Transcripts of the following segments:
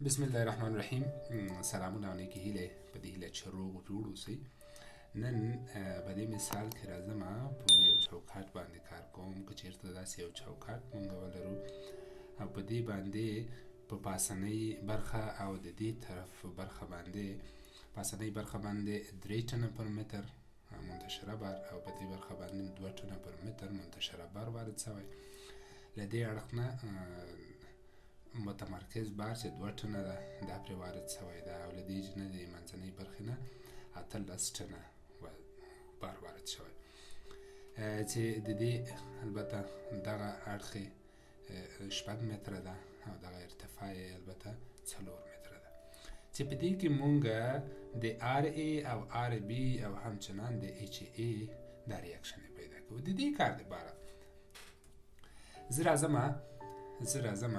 بسم الله الرحمن الرحیم. سلامونه علیکم. هیله په دې هیله چې روغ جوړ اوسئ. نن په دې مثال کې راځم په یو چوکاټ باندې کار کوم. که چېرته داسې یو چوکاټ مونږ ولرو او په دې باندې په پاسنۍ برخه او د دې طرف برخه باندې پاسنۍ برخه باندې 3 ټنه پر متر منتشره بار او په دې برخه باندې 2 ټنه پر متر منتشره بار وارد شوی. له دې اړخ نه متمرکز بار چې 2 ټنه ده دا پرې وارد شوی ده او له دې نه د منځنۍ برخې نه 18 ټنه بار وارد شوی چې د دې البته دغه اړخ 6 متره ده او دغه ارتفاع البته 4 متره ده چې په دې کې مونږ د RA او RB او همچنان د HA دا ریاکشن پیدا کوو. د دې کار لپاره زه راځم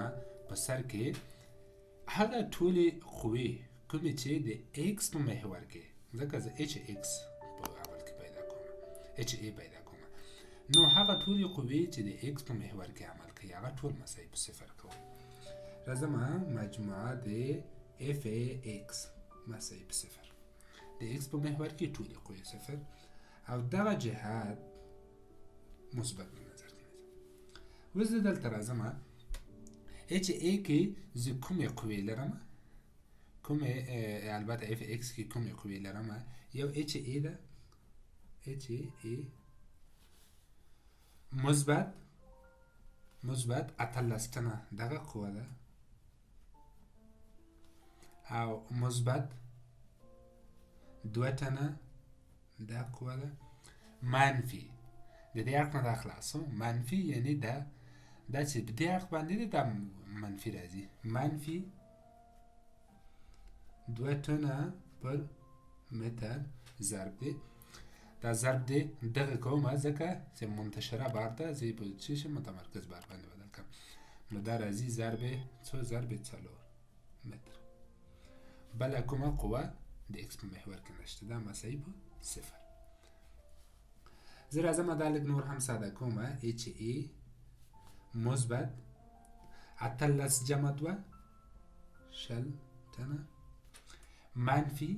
په سر کې هغه ټولې قوې کومې چې د X په محور کې ځکه زه HX په اول کې پیدا کوم HA پیدا کوم نو هغه ټولې قوې چې د X په محور کې عمل کوي هغه ټول مساوي په صفر کوم. راځم مجموعه د FAX مساوي په صفر د X په محور کې ټولې قوې صفر او دغه جهت مثبت په نظر کې نیسم. اوس زه دلته راځم HA کې زه کومې قوې لرم البته FX کې کومې قوې لرم یو HA ده HA مثبت 18 ټنه دغه قوه ده او مثبت 2 ټنه دا قوه ده منفي د دې اړخ نه دا خلاصو منفي یعنی دا چې په دې اړخ باندې دا منفي راځي منفي 2 ټنه پر متر ضرب دی دا ضرب دی دغه کومه ځکه چې منتشره بار ده زه په چیش متمرکز بار باندې بدل کړم نو دا راځي ضرب 4 متر. بله کومه قوه د X په محور کې نشته دا مساوي په صفر. زه راځم دا لږ نور هم ساده کومه HA مثبت 18 جمع 2 شل ټنه منفي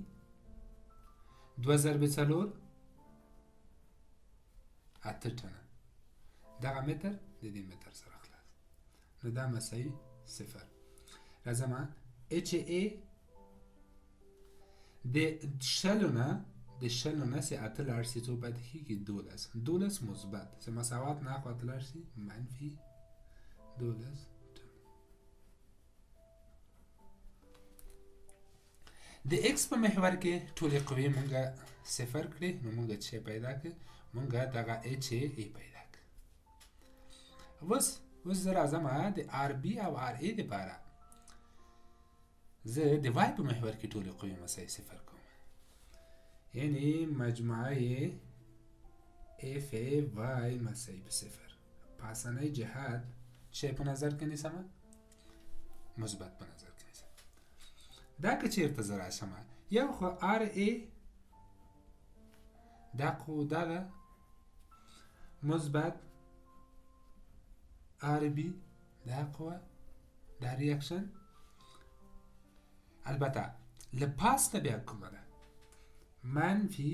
2 ضرب 4 8 ټنه دغه متر د دې متر سره خلاص نو دا مساوي صفر. راځم HA د شلو نه سه اته لاړ شي څو پاتې کېږي 12 مثبت سه مساوات نه خواته لاړ شي منفي 12 د X په محور کې ټولې قوې مونږه صفر کړې نو مونږه چې پیدا کړ مونږه دغه HA پیدا کړ. اوس زه راځم د RB او RA لپاره زه د Y په محور کې ټولې قوې مساوي صفر کوم یعنی مجموعه FAY مساوي په صفر. پاسنۍ جهت چه په نظر کې نیسم مثبت په نظر کې نیسم. دا که چیرته زه راشم یو خو RA دا قوه ده مثبت RB دا قوه دا ریاکشن البته لپاس ته بیا کومه ده منفی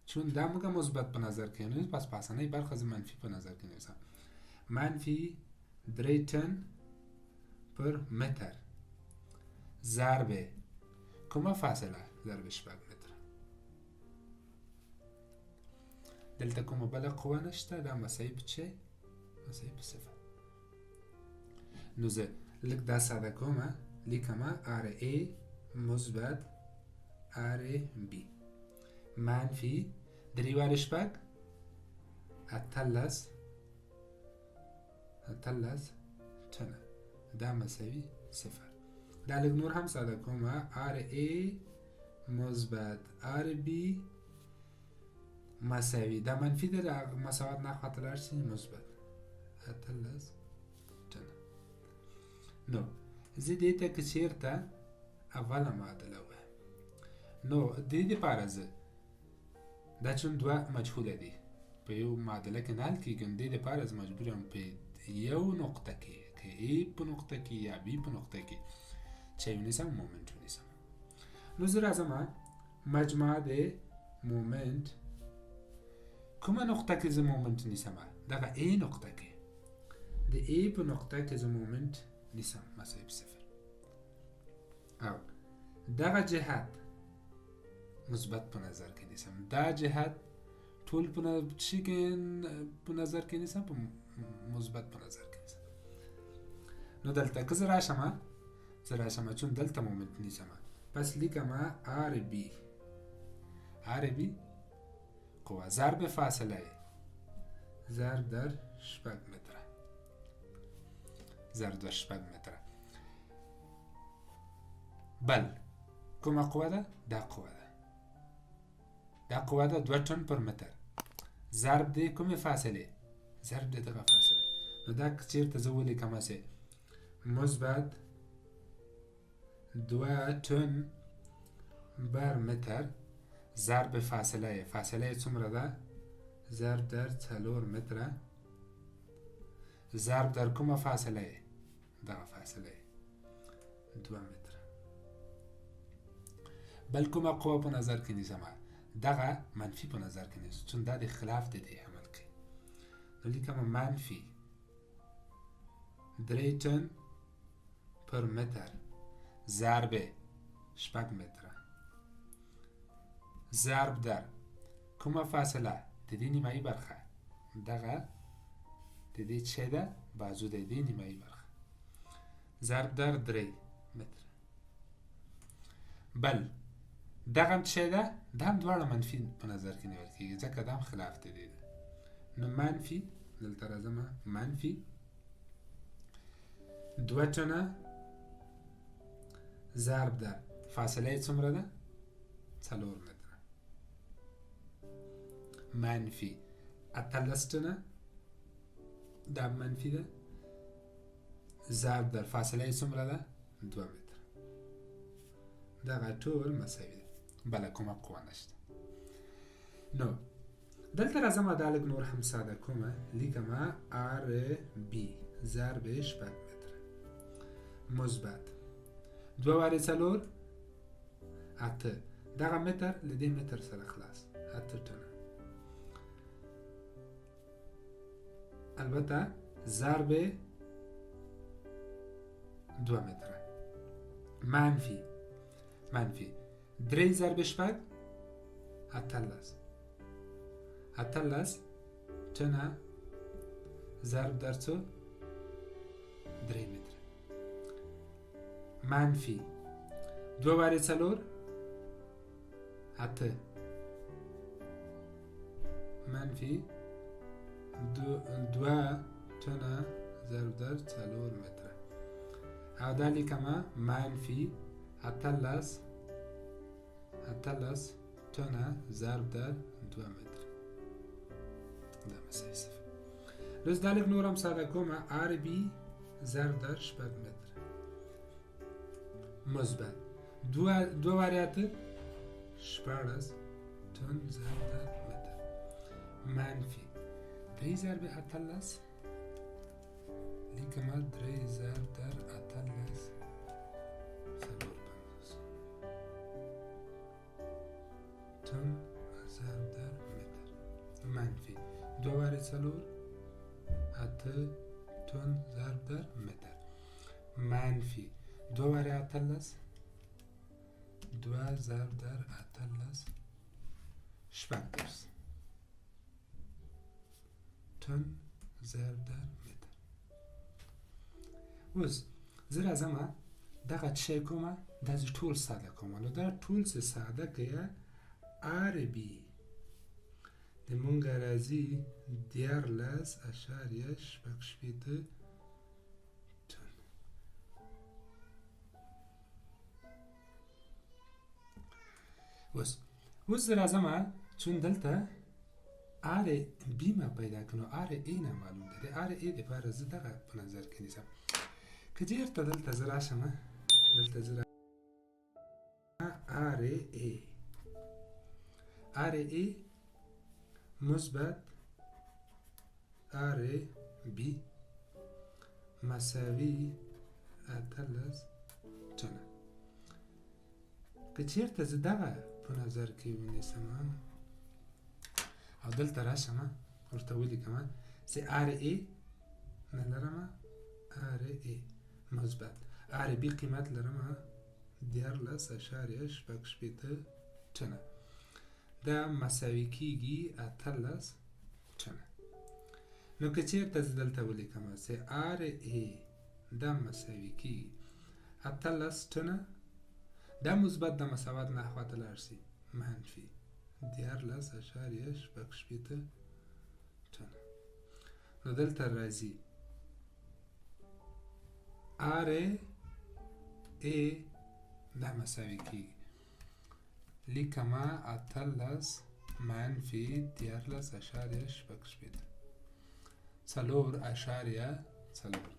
چون دا موږ مثبت په نظر کې نیسم پس پاسنۍ برخه زه منفی په نظر کې نیسم منفی 3 ټن پر متر ضرب کومه فاصله ضرب 6 متر. دلته کومه بله قوه نشته دا مساوي په چه مساوي په صفر. نو زه لږ دا ساده کومه لیکم RA مثبت RB منفي 3 وارد 6 18 ټنه دا مساوي صفر. دا لږ نور هم ساده کومه RA مثبت RB مساوي دا منفي د مساوات نه خواته لاړ شي مثبت 18 ټنه. نو زه دې ته که چېرته اوله معادله وایم نو د دې دپاره زه دا چون 2 مجهوله دي په یو معادله کې نه حل کېږي نو دې دپاره زه مجبور یم په یو نقطه کې که A په نقطه کې یا B په نقطه کې چه ونیسم مومنت ونیسم نو زه راځم مجموعه د مومنت کومه نقطه کې زه مومنت نیسم دغه A نقطه کې د A په نقطه کې زه مومنت نیسم مساوي صفر او دغه جهت مثبت په نظر کې نیسم دا جهت ټول په نظر کې نیسم په مثبت په نظر کې نیسم نو دلته که زه راشم چون دلته مومنت نیسم پس لیکم RB قوه ضرب فاصله ضرب در شپږ متره بل کومه قوه ده؟ دا قوه ده 2 ټن پر متر ضرب دی کومه فاصله ضرب دی دغه فاصله نو دا چیرته زه ولیکم چې مثبت 2 ټن بر متر ضرب فاصله څومره ده ضرب در 4 متره ضرب در کومه فاصله دغه فاصله 2 متره بل کومه قوه په نظر کې نیسم دغه منفی په نظر کې نیسم چون دا د خلاف د دې عمل کوي نو لیکم منفی 3 ټن پر متر ضرب 6 متره ضرب در کومه فاصله د دې نیمایي برخه دغه د دې چې ده بازو د دې نیمایي برخه ضرب در 3 متر بل دغه چې ده دا هم دواړه منفي په نظر کې نیول کېږي ځکه دا هم خلاف د دې ده نو منفي دلته راځم منفي 2 ټنه ضرب در فاصله څومره ده 4 متره منفي 18 ټنه دا منفي ده ضرب در فاصله څومره ده 2 متره دغه ټول مساوي ده بله کومه قوه نشته نو دلته راځم دا لږ نور هم ساده کومه لیکم RB ضرب 6 متره مثبت 2 وارې 4 8 دغه متر له دې متر سره خلاص 8 ټنه البته ضرب 2 متره منفی 3 ضرب 6 18 ټنه ضرب در څو 3 متره منفی 2 وارې 4 8 منفی 2 ټنه ضرب در 4 متره او دا لیکم منفی 18 ټنه ضرب در 2 متره دا مساوي صفر روز دا لږ نور هم ساده کوم RB ضرب در 6 متره مثبت 2 وارې 8 16 ټن ضرب در متر منفی 3 ضرب 18 لیکم 3 ضرب در 18 ټن ضرب در متر منفی 2 وارې 4 8 ټن ضرب در متر منفی 2 وارې 18 2 ضرب در 18 شپږ ټن ضرب در متر اوس زه راځم دغه شی کومه داسې ټول ساده کوم نو دا ټول څه ساده کړه RB د مونږه راځي 14.8 ټن اوس زه راځم چون دلته RB ما پیدا کړو RA نه معلوم ده RA دپاره زه دغه په نظر کې نیسم که چېرته دلته زه راشم دلته زه RA مثبت RB مساوي 18 ټن چنه که چیرته زه دغه په نظر کې ونیسم او دلته راشم ورته ولیکم چې ار ای نه لرم ار ای مثبت ار بی قیمت لرم 14.8 چنه دا مساوي کیږي 18 چنه نو که چیرته زه دلته ولیکم چې ار ای دا مساوي کیږي 18 چنه دا مثبت د مساوات نه خواته لاړ شي منفي 14.8 چنه نو دلته راځي ار ای دا مساوي کیږي لیکم 18 منفي 14.8 څلور اشاریه څلور